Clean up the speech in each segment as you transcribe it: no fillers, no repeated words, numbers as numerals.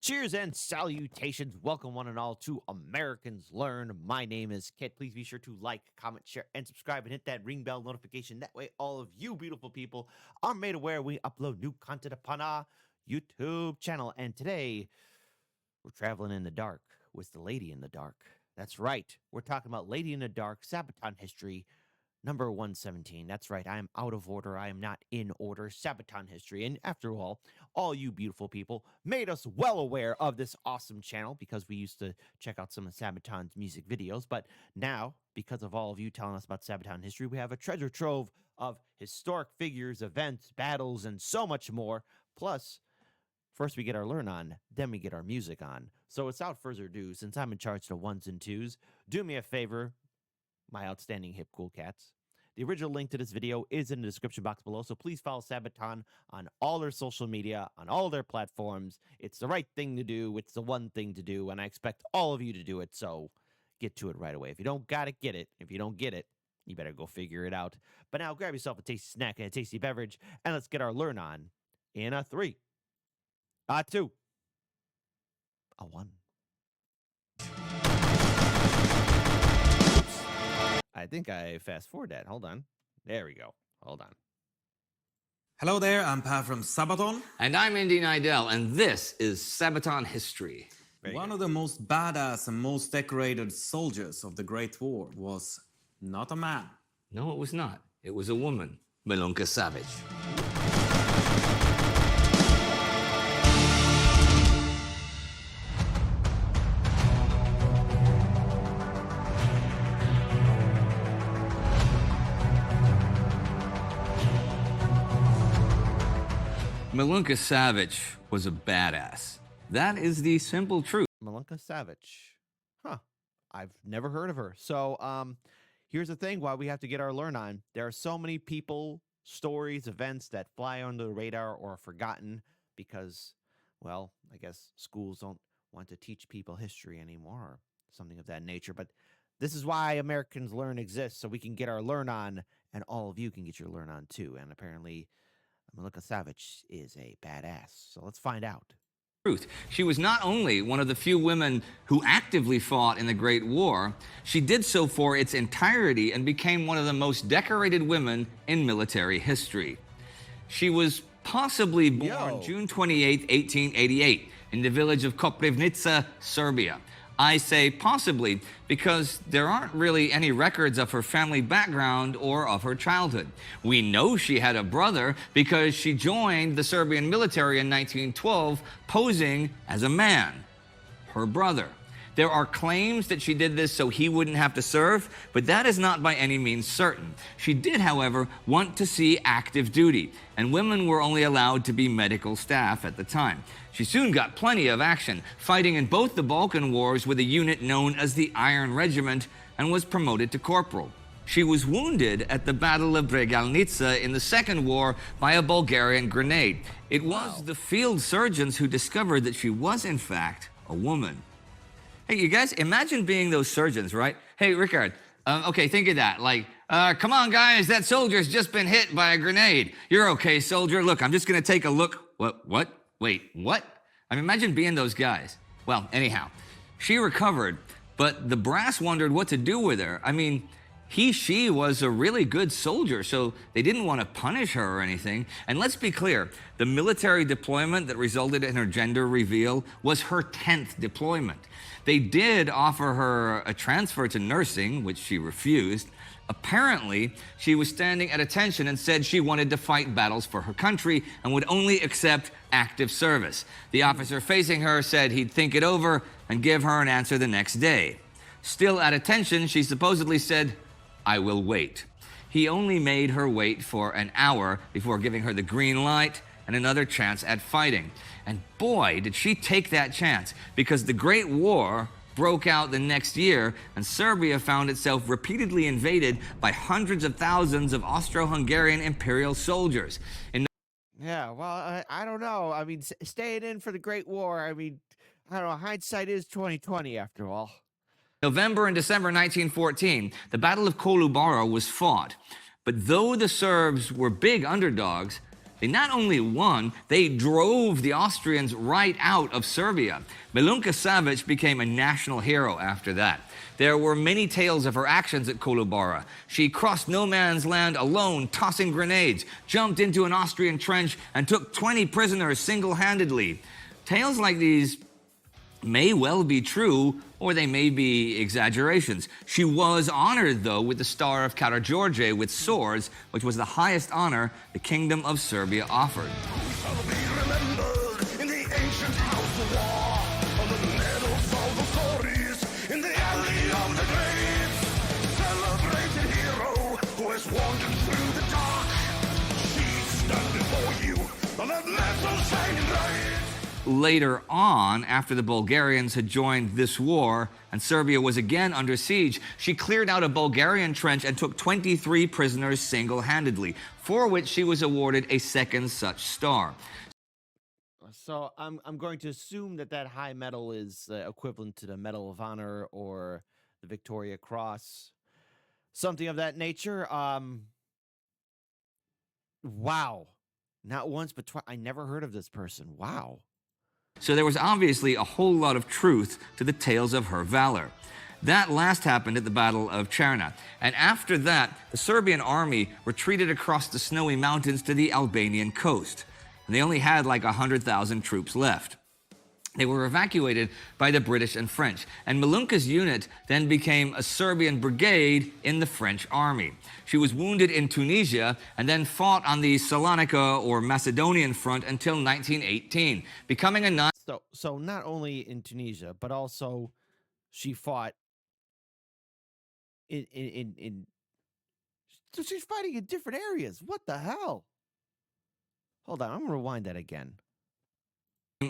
Cheers and salutations. Welcome, one and all, to Americans Learn. My name is Kit. Please be sure to like, comment, share, and subscribe, and hit that ring bell notification. That way, all of you beautiful people are made aware we upload new content upon our YouTube channel. And today, we're traveling in the dark with the Lady in the Dark. That's right. We're talking about Lady in the Dark, Sabaton history, number 117. That's right. I am out of order. I am not in order. Sabaton history. And after all you beautiful people made us well aware of this awesome channel because we used to check out some of Sabaton's music videos. But now, because of all of you telling us about Sabaton history, we have a treasure trove of historic figures, events, battles, and so much more. Plus, first we get our learn on, then we get our music on. So without further ado, since I'm in charge of the ones and twos, do me a favor, my outstanding hip cool cats. The original link to this video is in the description box below, so please follow Sabaton on all their social media, on all their platforms. It's the right thing to do. It's the one thing to do, and I expect all of you to do it, so get to it right away. If you don't got it, get it. If you don't get it, you better go figure it out. But now grab yourself a tasty snack and a tasty beverage, and let's get our learn on in a 3, a 2, a 1. I think I fast forward that. Hold on. There we go. Hold on. Hello there, I'm Pat from Sabaton. And I'm Indy Nidell, and this is Sabaton History. One of the most badass and most decorated soldiers of the Great War was not a man. No, it was not. It was a woman, Milunka Savić. Milunka Savić was a badass. That is the simple truth. Milunka Savić. Huh. I've never heard of her. So, here's the thing why we have to get our learn on. There are so many people, stories, events that fly under the radar or are forgotten because, well, I guess schools don't want to teach people history anymore or something of that nature. But this is why Americans Learn exists, so we can get our learn on, and all of you can get your learn on too. And apparently, Milunka Savić is a badass. So let's find out. Truth. She was not only one of the few women who actively fought in the Great War, she did so for its entirety and became one of the most decorated women in military history. She was possibly born June 28, 1888, in the village of Koprivnica, Serbia. I say possibly because there aren't really any records of her family background or of her childhood. We know she had a brother because she joined the Serbian military in 1912 posing as a man, her brother. There are claims that she did this so he wouldn't have to serve, but that is not by any means certain. She did, however, want to see active duty, and women were only allowed to be medical staff at the time. She soon got plenty of action, fighting in both the Balkan Wars with a unit known as the Iron Regiment, and was promoted to corporal. She was wounded at the Battle of Bregalnica in the Second War by a Bulgarian grenade. It was the field surgeons who discovered that she was, in fact, a woman. Hey, you guys, imagine being those surgeons, right? Hey, Rickard, okay, think of that. Like, come on, guys, that soldier's just been hit by a grenade. You're okay, soldier. Look, I'm just going to take a look. What? Wait, what? I mean, imagine being those guys. Well, anyhow, she recovered, but the brass wondered what to do with her. I mean, she was a really good soldier, so they didn't want to punish her or anything. And let's be clear, the military deployment that resulted in her gender reveal was her 10th deployment. They did offer her a transfer to nursing, which she refused. Apparently, she was standing at attention and said she wanted to fight battles for her country and would only accept active service. The officer facing her said he'd think it over and give her an answer the next day. Still at attention, she supposedly said, "I will wait." He only made her wait for an hour before giving her the green light and another chance at fighting. And boy, did she take that chance, because the Great War broke out the next year, and Serbia found itself repeatedly invaded by hundreds of thousands of Austro-Hungarian imperial soldiers. Yeah, well, I don't know. I mean, staying in for the Great War, I mean, I don't know. Hindsight is 2020 after all. November and December 1914, the Battle of Kolubara was fought. But though the Serbs were big underdogs, They not only won, they drove the Austrians right out of Serbia. Milunka Savić became a national hero after that. There were many tales of her actions at Kolubara. She crossed no man's land alone, tossing grenades, jumped into an Austrian trench, and took 20 prisoners single-handedly. Tales like these may well be true, or they may be exaggerations. She was honored, though, with the Star of Karađorđe with swords, which was the highest honor the Kingdom of Serbia offered. Later on, after the Bulgarians had joined this war and Serbia was again under siege, she cleared out a Bulgarian trench and took 23 prisoners single-handedly, for which she was awarded a second such star. So I'm going to assume that that high medal is equivalent to the Medal of Honor or the Victoria Cross, something of that nature. Wow. Not once, but twice. I never heard of this person. Wow. So there was obviously a whole lot of truth to the tales of her valor. That last happened at the Battle of Černa, and after that, the Serbian army retreated across the snowy mountains to the Albanian coast, and they only had like 100,000 troops left. They were evacuated by the British and French, and Milunka's unit then became a Serbian brigade in the French army. She was wounded in Tunisia and then fought on the Salonika or Macedonian front until 1918, becoming a So not only in Tunisia, but also she fought so she's fighting in different areas. What the hell? Hold on, I'm gonna rewind that again.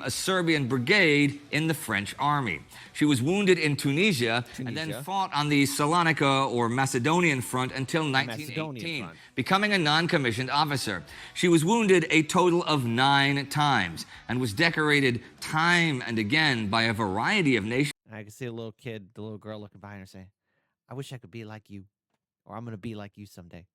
A Serbian brigade in the French army. She was wounded in Tunisia and then fought on the Salonika or Macedonian front until 1918, becoming a non-commissioned officer. She was wounded a total of 9 times and was decorated time and again by a variety of nations. I can see a little kid, the little girl looking behind her saying, I wish I could be like you, or I'm going to be like you someday.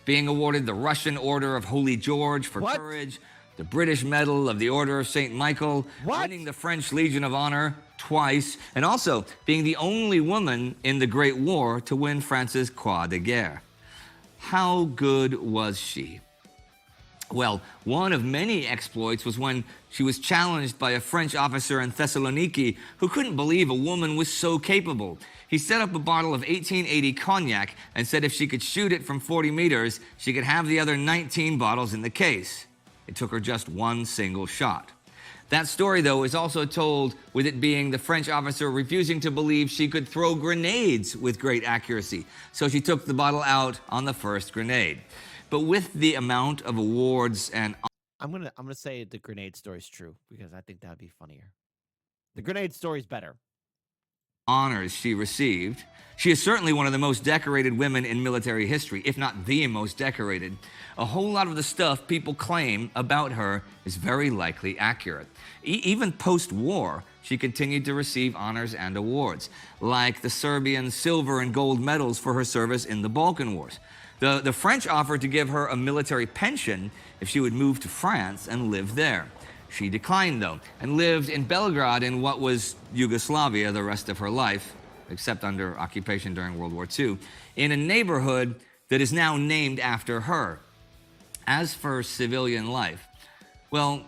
Being awarded the Russian Order of Holy George for What? courage, the British Medal of the Order of St. Michael, winning the French Legion of Honor twice, and also being the only woman in the Great War to win France's Croix de Guerre. How good was she? Well, one of many exploits was when she was challenged by a French officer in Thessaloniki who couldn't believe a woman was so capable. He set up a bottle of 1880 cognac and said if she could shoot it from 40 meters, she could have the other 19 bottles in the case. It took her just one single shot. That story, though, is also told with it being the French officer refusing to believe she could throw grenades with great accuracy, so she took the bottle out on the first grenade. But with the amount of awards and... I'm gonna say the grenade story's true, because I think that'd be funnier. The grenade story's better. honors she received, she is certainly one of the most decorated women in military history, if not the most decorated. A whole lot of the stuff people claim about her is very likely accurate. Even post-war, she continued to receive honors and awards, like the Serbian silver and gold medals for her service in the Balkan Wars. The French offered to give her a military pension if she would move to France and live there. She declined, though, and lived in Belgrade in what was Yugoslavia the rest of her life, except under occupation during World War II, in a neighborhood that is now named after her. As for civilian life, well,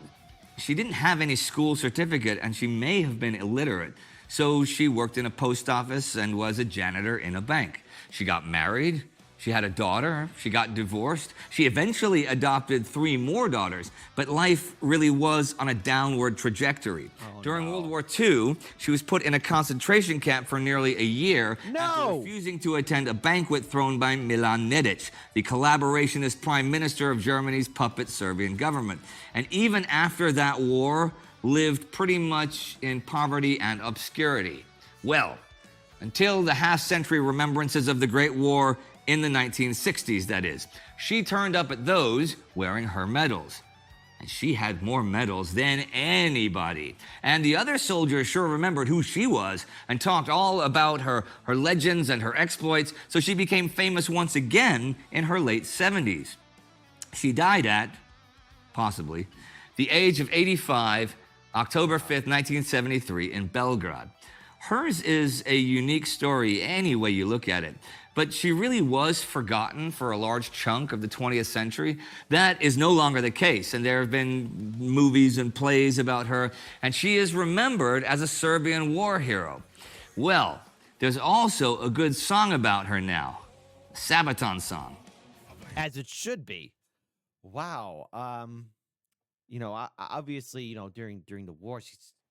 she didn't have any school certificate, and she may have been illiterate, so she worked in a post office and was a janitor in a bank. She got married. She had a daughter, she got divorced, she eventually adopted 3 more daughters, but life really was on a downward trajectory. During World War II, she was put in a concentration camp for nearly a year after refusing to attend a banquet thrown by Milan Nedic, the collaborationist prime minister of Germany's puppet Serbian government. And even after that war, lived pretty much in poverty and obscurity. Well, until the half-century remembrances of the Great War in the 1960s, that is. She turned up at those wearing her medals. And she had more medals than anybody. And the other soldiers sure remembered who she was and talked all about her legends and her exploits, so she became famous once again in her late 70s. She died at, possibly, the age of 85, October 5th, 1973, in Belgrade. Hers is a unique story any way you look at it, but she really was forgotten for a large chunk of the 20th century. That is no longer the case, and there have been movies and plays about her, and she is remembered as a Serbian war hero. Well, there's also a good song about her now, a Sabaton song. As it should be. Wow. Obviously, during the war,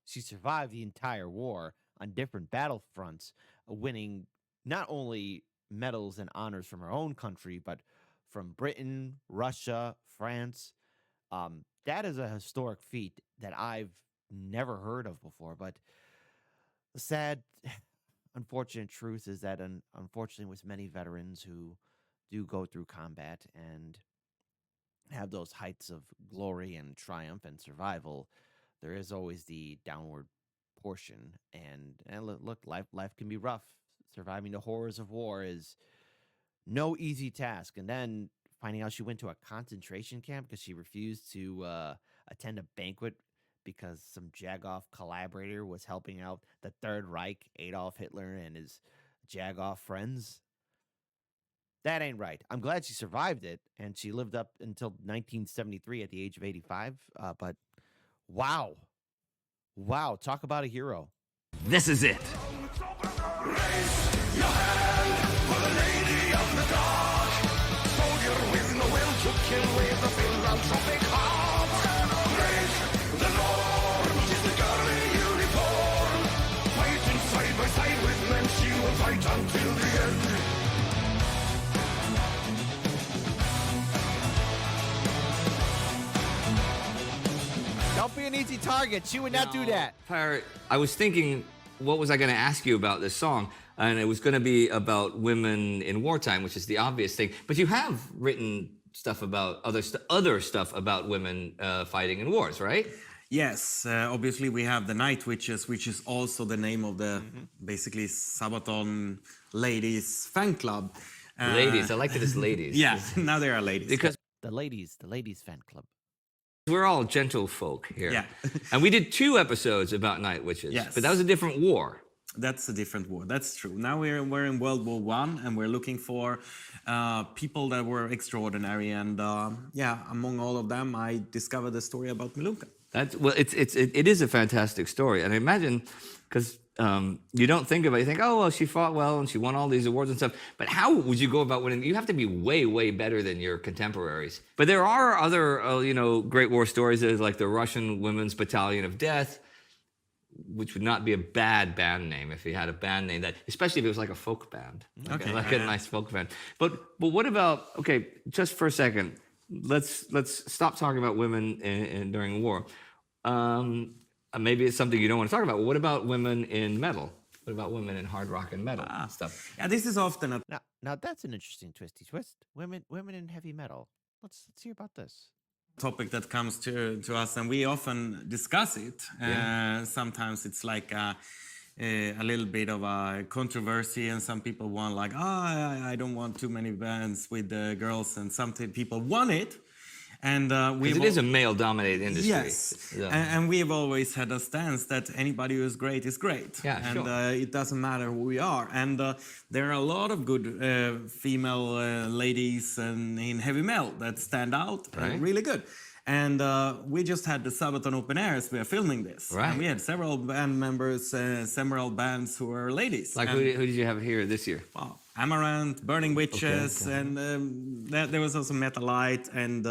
she survived the entire war on different battlefronts, winning not only medals and honors from her own country, but from Britain, Russia, France. That is a historic feat that I've never heard of before. But the sad, unfortunate truth is that, unfortunately, with many veterans who do go through combat and have those heights of glory and triumph and survival, there is always the downward portion. And look, life can be rough. Surviving the horrors of war is no easy task. And then finding out she went to a concentration camp because she refused to attend a banquet because some Jagoff collaborator was helping out the Third Reich, Adolf Hitler, and his Jagoff friends. That ain't right. I'm glad she survived it, and she lived up until 1973 at the age of 85. But wow. Wow, talk about a hero. This is it. Raise your hand for the lady of the dark. Soldier with the will to kill with a philanthropic heart. Praise the Lord, she's the girl in uniform. Fighting side by side with men, she will fight until the end. Don't be an easy target. She would not do that. Pirate, I was thinking, what was I going to ask you about this song? And it was going to be about women in wartime, which is the obvious thing. But you have written stuff about other stuff about women fighting in wars, right? Yes, obviously we have the Night Witches, which is also the name of the basically Sabaton ladies fan club. Ladies, I like that it's ladies. Yeah, now there are ladies. Because The ladies fan club. we're all gentle folk here. Yeah. And we did 2 episodes about night witches. Yes. But that was a different war. That's a different war. That's true. Now we're in World War One, and we're looking for people that were extraordinary. And among all of them, I discovered the story about Milunka. It is a fantastic story, and I imagine because you don't think of it, you think, oh well, she fought well and she won all these awards and stuff. But how would you go about winning? You have to be way better than your contemporaries. But there are other great war stories, like the Russian Women's Battalion of Death, which would not be a bad band name if you had a band name that, especially if it was like a folk band, like a nice folk band. But what about, okay, just for a second, let's stop talking about women during war. Maybe it's something you don't want to talk about. But what about women in metal? What about women in hard rock and metal stuff? Yeah, this is often a Now that's an interesting twisty twist. Women in heavy metal. Let's hear about this. topic that comes to us, and we often discuss it. Sometimes it's like a little bit of a controversy, and some people want like, I don't want too many bands with girls, and some people want it. And it is a male-dominated industry. Yes, and we've always had a stance that anybody who is great is great. Yeah, and sure. It doesn't matter who we are. And there are a lot of good female ladies in heavy metal that stand out and really good. And we just had the Sabaton open airs. We are filming this. Right. And we had several band members, several bands who were ladies. Like who did you have here this year? Wow. Amaranth, Burning Witches, and there was also Metalite, and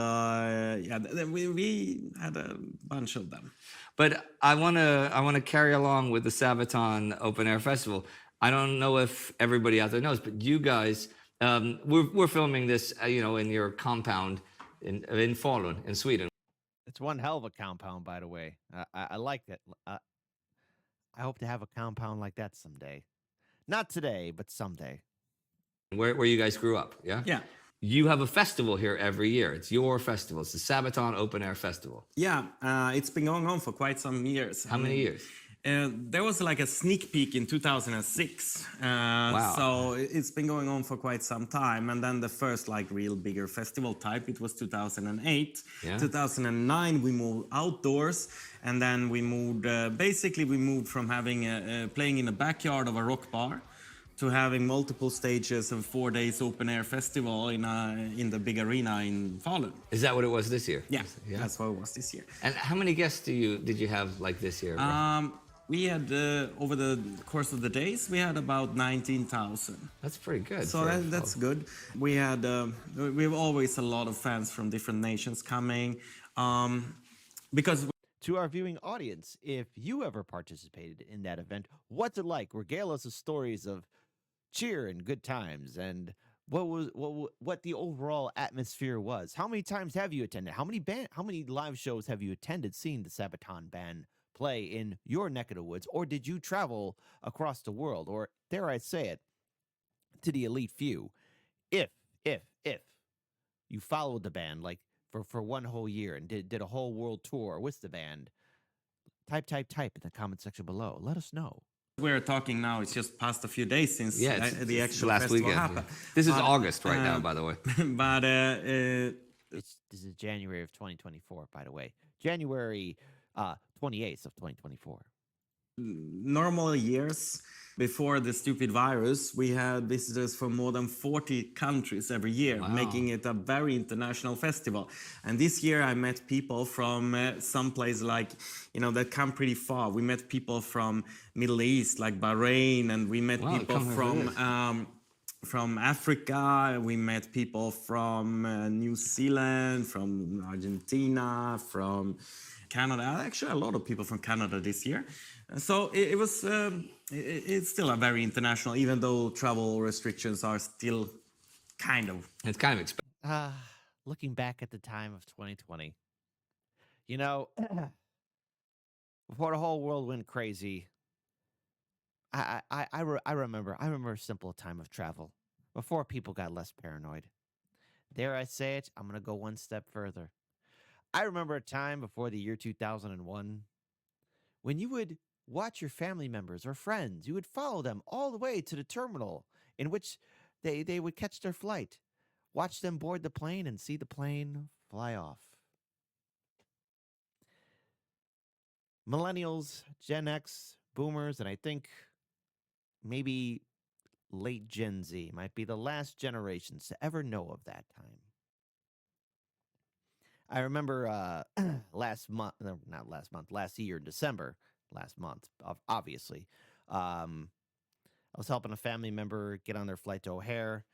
we had a bunch of them. But I wanna carry along with the Sabaton Open Air Festival. I don't know if everybody out there knows, but you guys, we're filming this, in your compound in Falun, in Sweden. It's one hell of a compound, by the way. I like it. I hope to have a compound like that someday. Not today, but someday. Where you guys grew up, yeah? Yeah. You have a festival here every year. It's your festival. It's the Sabaton Open Air Festival. Yeah, it's been going on for quite some years. How many years? There was like a sneak peek in 2006. Wow. So it's been going on for quite some time. And then the first like real bigger festival type, it was 2008. Yeah. 2009, we moved outdoors. And then we moved, basically we moved from having playing in the backyard of a rock bar to having multiple stages of 4 days open air festival in the big arena in Falun. Is that what it was this year? Yeah, that's what it was this year. And how many guests did you have like this year? We had, over the course of the days, we had about 19,000. That's pretty good. So that's good. We had, we have always a lot of fans from different nations coming. Because To our viewing audience, if you ever participated in that event, what's it like? Regale us with stories of cheer and good times, and what the overall atmosphere was. How many times have you attended? How many live shows have you attended seeing the Sabaton band play in your neck of the woods, or did you travel across the world, or dare I say it, to the elite few? If you followed the band like for one whole year and did a whole world tour with the band, type in the comment section below. Let us know. we're talking now, it's just past a few days since the actual last festival weekend. happened. Yeah. This is August right now, by the way. But This is January of 2024, by the way. January 28th of 2024. normal years before the stupid virus, we had visitors from more than 40 countries every year, making it a very international festival. And this year I met people from some place like, that come pretty far. We met people from Middle East, like Bahrain, and we met people from Africa. We met people from New Zealand, from Argentina, from Canada. Actually, a lot of people from Canada this year. So it was. It's still a very international, even though travel restrictions are still kind of. It's kind of expensive. Looking back at the time of 2020, before the whole world went crazy, I remember a simple time of travel before people got less paranoid. Dare I say it? I'm gonna go one step further. I remember a time before the year 2001 when you would watch your family members or friends. You would follow them all the way to the terminal in which they would catch their flight. Watch them board the plane and see the plane fly off. Millennials, Gen X, Boomers, and I think maybe late Gen Z might be the last generations to ever know of that time. I remember last year in December, obviously. I was helping a family member get on their flight to O'Hare,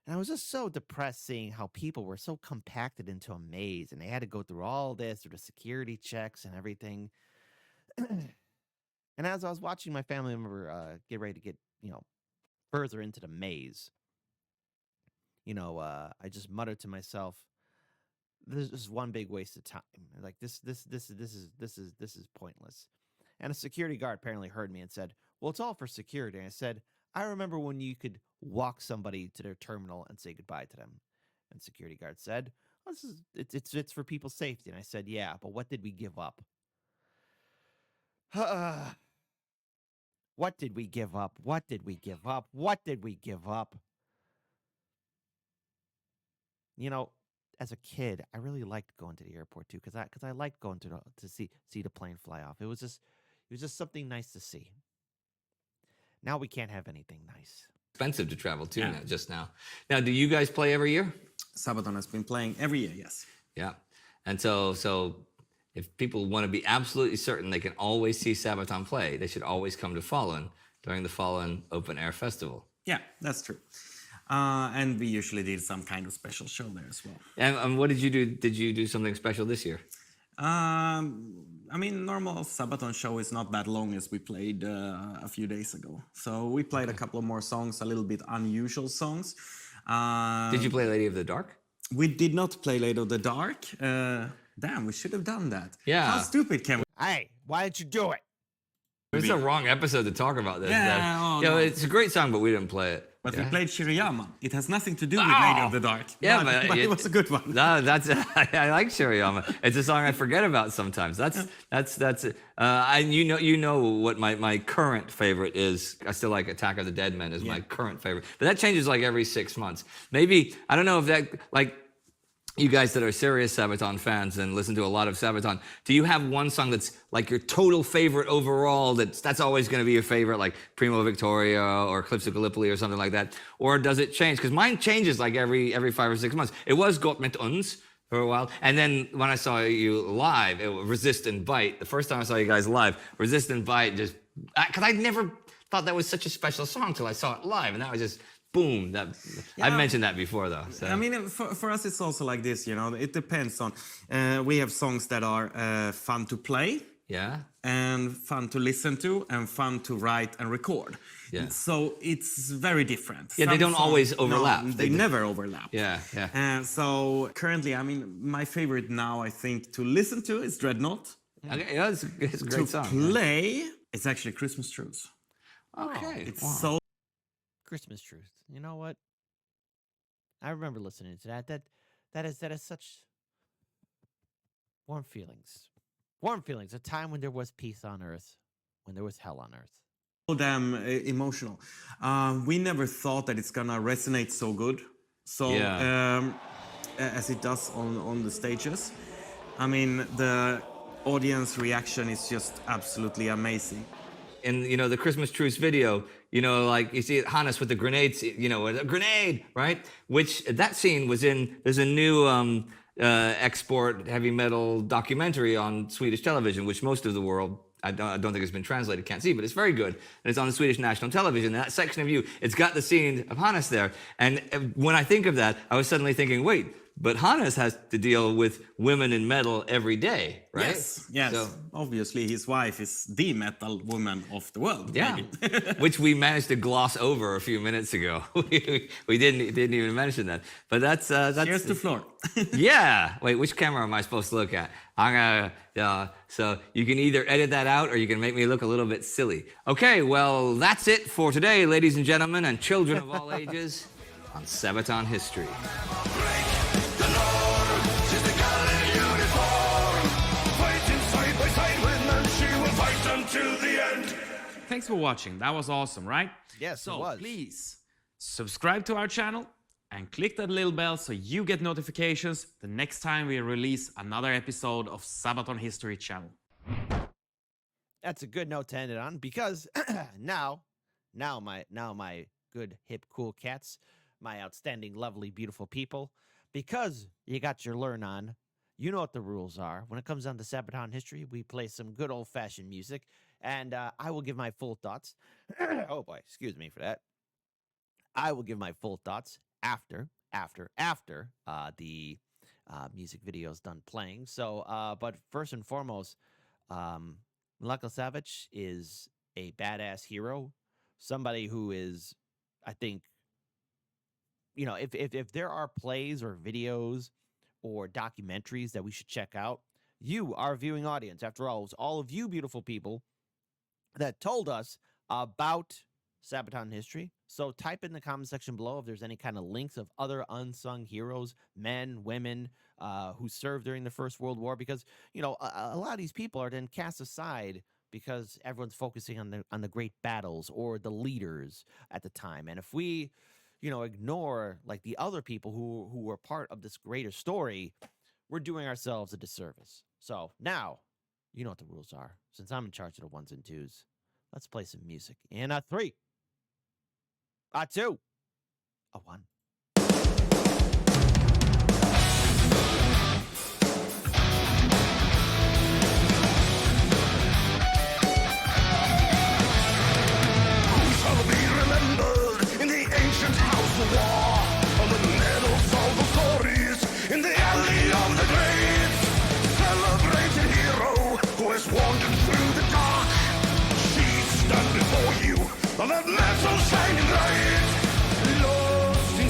and I was just so depressed seeing how people were so compacted into a maze, and they had to go through all this, through the security checks and everything. And as I was watching my family member get ready to get, further into the maze, I just muttered to myself, "This is one big waste of time. Like this is pointless." And a security guard apparently heard me and said, "Well, it's all for security." And I said, "I remember when you could walk somebody to their terminal and say goodbye to them." And security guard said, "Well, it's for people's safety." And I said, "Yeah, but what did we give up?" What did we give up? What did we give up? What did we give up? As a kid, I really liked going to the airport too, because I liked going to see the plane fly off. It was just something nice to see. Now we can't have anything nice. Expensive to travel too now. Now, do you guys play every year? Sabaton has been playing every year, yes. Yeah. And so if people want to be absolutely certain they can always see Sabaton play, they should always come to Falun during the Falun Open Air Festival. Yeah, that's true. And we usually did some kind of special show there as well. And what did you do? Did you do something special this year? Normal Sabaton show is not that long as we played a few days ago. So we played a couple of more songs, a little bit unusual songs. Did you play Lady of the Dark? We did not play Lady of the Dark. Damn, we should have done that. Yeah. How stupid can we? Hey, why didn't you do it? It's the wrong episode to talk about this. Yeah, it's a great song, but we didn't play it. But we Yeah. played Shirayama. It has nothing to do with Lady of the Dark. Yeah, but it was a good one. No, that's I like Shirayama. It's a song I forget about sometimes. You know what my current favorite is. I still like Attack of the Dead Men is my current favorite, but that changes like every 6 months. Maybe I don't know if that like. You guys that are serious Sabaton fans and listen to a lot of Sabaton, do you have one song that's like your total favorite overall, that's always going to be your favorite, like Primo Victoria or Eclipse of Gallipoli or something like that? Or does it change? Because mine changes like every 5 or 6 months. It was Gott mit uns for a while. And then when I saw you live, it was Resist and Bite. The first time I saw you guys live, Resist and Bite just... Because I never thought that was such a special song till I saw it live. And that was just... Boom! I've mentioned that before, though. So. I mean, for us, it's also like this. You know, it depends on. We have songs that are fun to play, and fun to listen to, and fun to write and record. Yeah. So it's very different. Yeah, they don't always overlap. No, they never overlap. Yeah, yeah. So currently, I mean, my favorite now, I think, to listen to is Dreadnought. Okay, yeah, it's a great song. To play, it's actually Christmas Truce. Okay, it's so. Christmas Truth. You know what? I remember listening to that. That is such warm feelings. Warm feelings. A time when there was peace on earth, when there was hell on earth. So damn emotional. We never thought that it's gonna resonate so good. So as it does on the stages. I mean, the audience reaction is just absolutely amazing. And you know the Christmas Truce video, you know, like you see Hannes with the grenades, you know, a grenade, right? Which that scene was in. There's a new export heavy metal documentary on Swedish television, which most of the world, I don't think it's been translated, can't see, but it's very good. And it's on the Swedish national television. And that section of you, it's got the scene of Hannes there. And when I think of that, I was suddenly thinking, wait. But Hannes has to deal with women in metal every day, right? Yes. So, obviously, his wife is the metal woman of the world. Yeah, which we managed to gloss over a few minutes ago. we didn't even mention that. But that's cheers to Floor. Yeah. Wait, which camera am I supposed to look at? I'm gonna. So you can either edit that out or you can make me look a little bit silly. Okay. Well, that's it for today, ladies and gentlemen, and children of all ages on Sabaton History. Thanks for watching. That was awesome, right? Yes, it was. Please subscribe to our channel and click that little bell so you get notifications the next time we release another episode of Sabaton History Channel. That's a good note to end it on because now my good, hip, cool cats, my outstanding, lovely, beautiful people, because you got your learn on, you know what the rules are. When it comes down to Sabaton History, we play some good old-fashioned music, and I will give my full thoughts. Oh, boy, excuse me for that. I will give my full thoughts after the music video is done playing. So, but first and foremost, Milunka Savić is a badass hero, somebody who is, I think, you know, if there are plays or videos or documentaries that we should check out, you, our viewing audience, after all, it was all of you beautiful people that told us about Sabaton History. So type in the comment section below if there's any kind of links of other unsung heroes, men, women, who served during the First World War, because, you know, a lot of these people are then cast aside because everyone's focusing on the great battles or the leaders at the time. And if we, you know, ignore like the other people who were part of this greater story, we're doing ourselves a disservice. So now, you know what the rules are. Since I'm in charge of the ones and twos, let's play some music. In a 3, a 2, a 1. Wandered through the dark, she stand before you on that metal shining light, lost in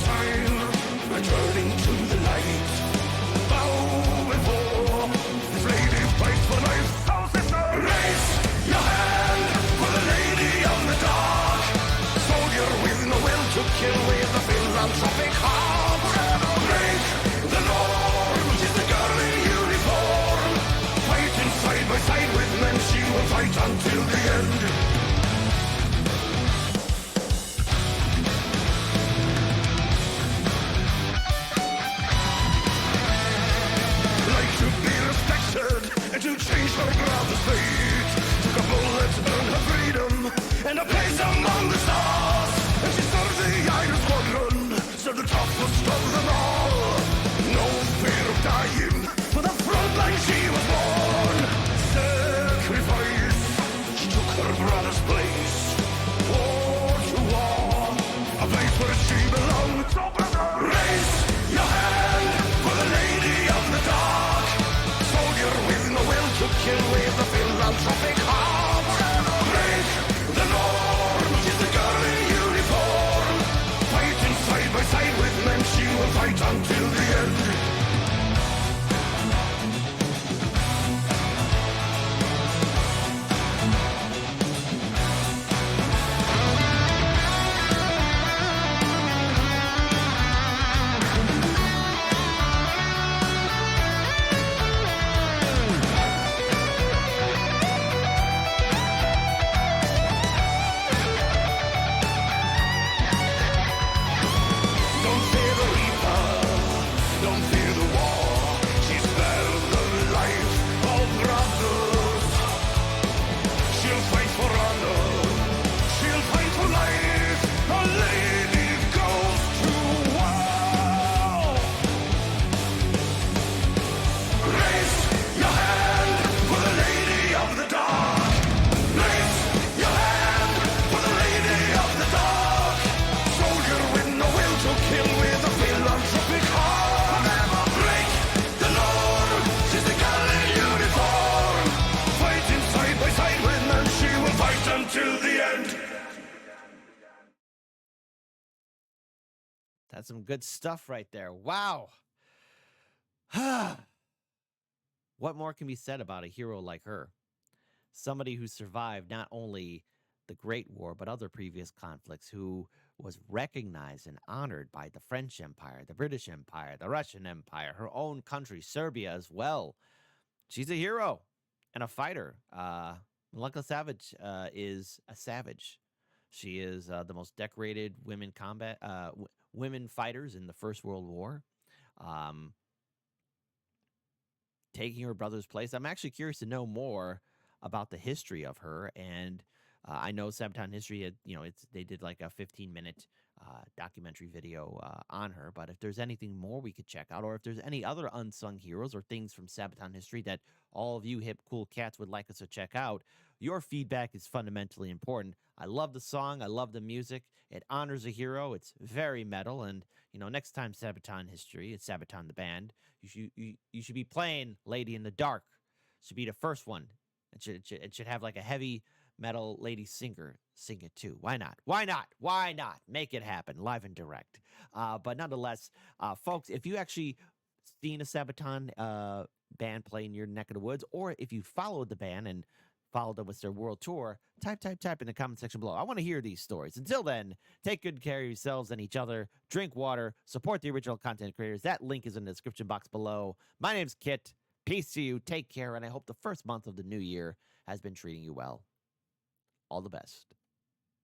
That's some good stuff right there. Wow. What more can be said about a hero like her? Somebody who survived not only the Great War, but other previous conflicts, who was recognized and honored by the French Empire, the British Empire, the Russian Empire, her own country, Serbia as well. She's a hero and a fighter. Milunka Savić is a savage. She is the most decorated women fighters in the First World War. Taking her brother's place. I'm actually curious to know more about the history of her. And I know Sabaton History had, they did like a 15-minute documentary video on her. But if there's anything more we could check out, or if there's any other unsung heroes or things from Sabaton History that all of you hip, cool cats would like us to check out, your feedback is fundamentally important. I love the song. I love the music. It honors a hero. It's very metal. And, next time Sabaton History, it's Sabaton the band, you should be playing Lady in the Dark. Should be the first one. It should have like a heavy metal lady singer sing it too. Why not? Why not? Why not? Make it happen live and direct. But nonetheless, folks, if you actually seen a Sabaton band play in your neck of the woods, or if you followed the band and followed them with their world tour, type in the comment section below. I want to hear these stories. Until then, take good care of yourselves and each other. Drink water. Support the original content creators. That link is in the description box below. My name's Kit. Peace to you. Take care. And I hope the first month of the new year has been treating you well. All the best.